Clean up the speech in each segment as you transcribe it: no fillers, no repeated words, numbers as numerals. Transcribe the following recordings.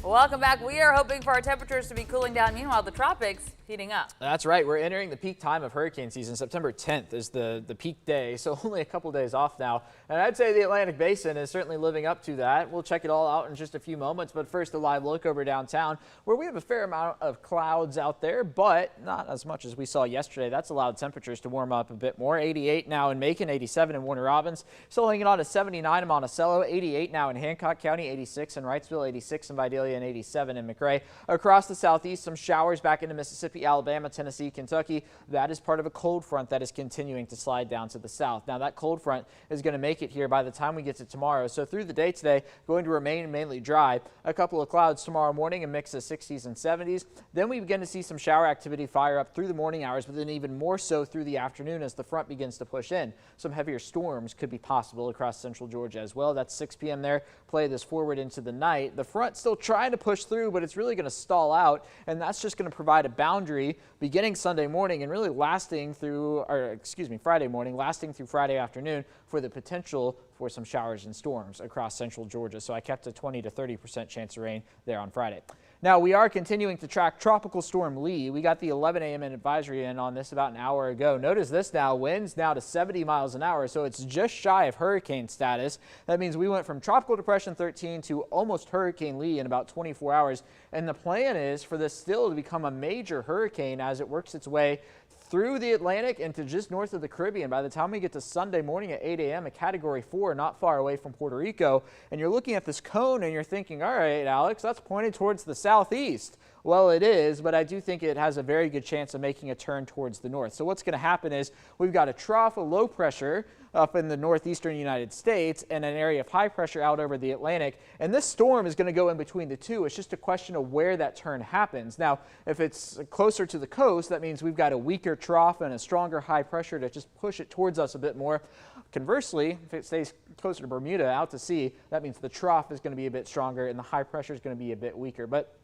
Welcome back. We are hoping for our temperatures to be cooling down. Meanwhile, the tropics heating up. That's right. We're entering the peak time of hurricane season. September 10th is the peak day, so only a couple days off now. And I'd say the Atlantic Basin is certainly living up to that. We'll check it all out in just a few moments, but first a live look over downtown where we have a fair amount of clouds out there, but not as much as we saw yesterday. That's allowed temperatures to warm up a bit more. 88 now in Macon, 87 in Warner Robins, still hanging on to 79 in Monticello, 88 now in Hancock County, 86 in Wrightsville, 86 in Vidalia, and 87 in McRae. Across the southeast, some showers back into Mississippi, Alabama, Tennessee, Kentucky. That is part of a cold front that is continuing to slide down to the south. Now that cold front is going to make it here by the time we get to tomorrow. So through the day today, going to remain mainly dry. A couple of clouds tomorrow morning, a mix of 60s and 70s. Then we begin to see some shower activity fire up through the morning hours, but then even more so through the afternoon as the front begins to push in. Some heavier storms could be possible across central Georgia as well. That's 6 p.m. there. Play this forward into the night. The front still trying to push through, but it's really going to stall out, and that's just going to provide a boundary beginning Sunday morning and really lasting through, Friday morning, lasting through Friday afternoon for the potential for some showers and storms across central Georgia. So I kept a 20 to 30% chance of rain there on Friday. Now we are continuing to track Tropical Storm Lee. We got the 11 a.m. advisory in on this about an hour ago. Notice this now, winds now to 70 miles an hour, so it's just shy of hurricane status. That means we went from Tropical Depression 13 to almost Hurricane Lee in about 24 hours. And the plan is for this still to become a major hurricane as it works its way through the Atlantic into just north of the Caribbean. By the time we get to Sunday morning at 8 a.m., a Category 4 not far away from Puerto Rico, and you're looking at this cone and you're thinking, all right, Alex, that's pointed towards the southeast. Well, it is, but I do think it has a very good chance of making a turn towards the north. So what's going to happen is we've got a trough of low pressure up in the northeastern United States and an area of high pressure out over the Atlantic. And this storm is going to go in between the two. It's just a question of where that turn happens. Now, if it's closer to the coast, that means we've got a weaker trough and a stronger high pressure to just push it towards us a bit more. Conversely, if it stays closer to Bermuda out to sea, that means the trough is going to be a bit stronger and the high pressure is going to be a bit weaker. But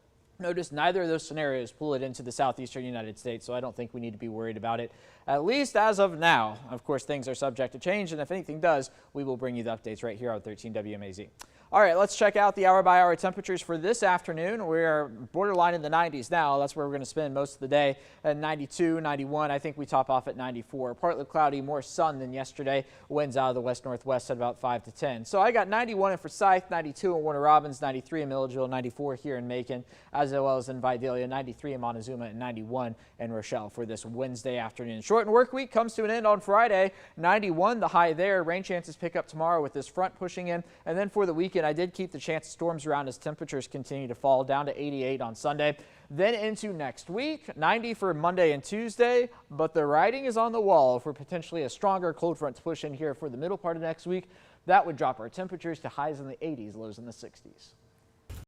notice neither of those scenarios pull it into the southeastern United States, so I don't think we need to be worried about it, at least as of now. Of course, things are subject to change, and if anything does, we will bring you the updates right here on 13 WMAZ. All right, let's check out the hour-by-hour temperatures for this afternoon. We are borderline in the 90s now. That's where we're going to spend most of the day at 92, 91. I think we top off at 94. Partly cloudy, more sun than yesterday. Winds out of the west-northwest at about 5 to 10. So I got 91 in Forsyth, 92 in Warner Robins, 93 in Milledgeville, 94 here in Macon, as well as in Vidalia, 93 in Montezuma, and 91 in Rochelle for this Wednesday afternoon. Shortened work week comes to an end on Friday. 91, the high there. Rain chances pick up tomorrow with this front pushing in. And then for the weekend, I did keep the chance of storms around as temperatures continue to fall down to 88 on Sunday. Then into next week, 90 for Monday and Tuesday, but the writing is on the wall for potentially a stronger cold front to push in here for the middle part of next week. That would drop our temperatures to highs in the 80s, lows in the 60s.